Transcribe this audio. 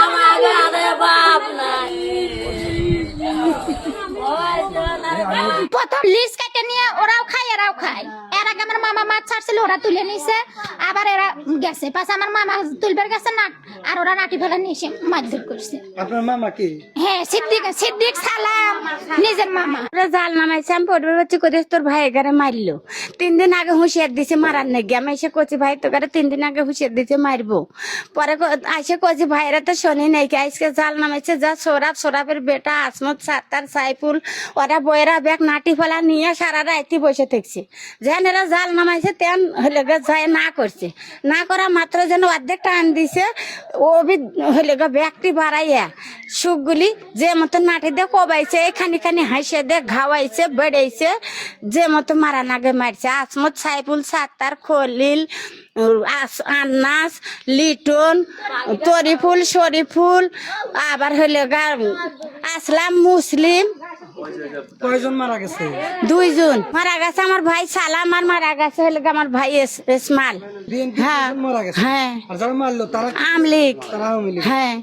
আমার ঘরে বাপ নাই। প্রথম লিস্ট কেটে নিয়ে ওরাও খায় এরাও খায়। এর আগে আমার মামা মাছ ছাড়ছিল, ওরা তুলে নিছে, আবার এরা গেছে পাশে আমার মামা তুলবার গেছে না, আর ওরা নাটি ফেলা নিয়ে এসে মারধর করছে। আপনার মামা কি? হ্যাঁ, সিদ্দিক সালাম নিজের মামা। জাল নামাইছে, আমি পড়বে বাচ্চা করে তোর ভাই এগারে মারলো। 3 দিন আগে হুঁশিয়ার দিছে মারার নাকি, আমি এসে কচি ভাই তো 3 দিন আগে হুঁশিয়ার দিতে মারবো। পরে আইসে কচি ভাইরা তো শনি নাকি, আজকে জাল নামাইছে যা সোরাফের বেটা আসমত সাত্তার সাইফুল ওরা বইরা ব্যাগ নাটি ফেলা নিয়ে সারা রাইতে বসে থাকছে। যেন এরা জাল নামাইছে তেন হলে যায় না করছে, না করা মাত্র যেন অর্ধেক টান দিছে, ও হলে ব্যাগটি বাড়াইয়া সুখগুলি যে মতো নাটি দিয়ে কবাইছে, খানি হাসে দিয়ে ঘাওয়াইছে বেড়াইছে, যে মতো মারা নাগে মারছে। আসমত সাইফুল সাত্তার খলিল আন্নাস লিটন তরিফুল শরীফুল আবার হইলে আসলাম মুসলিম। কয়জন মারা গেছে? 2 জন মারা গেছে। আমার ভাই সালাম আর মারা গেছে হইলে আমার ভাই ইসমাইল। বিএনপি হ্যাঁ মারা গেছে। হ্যাঁ, আর যারা মারলো তারা আওয়ামী লীগ। তারা আওয়ামী লীগ। হ্যাঁ।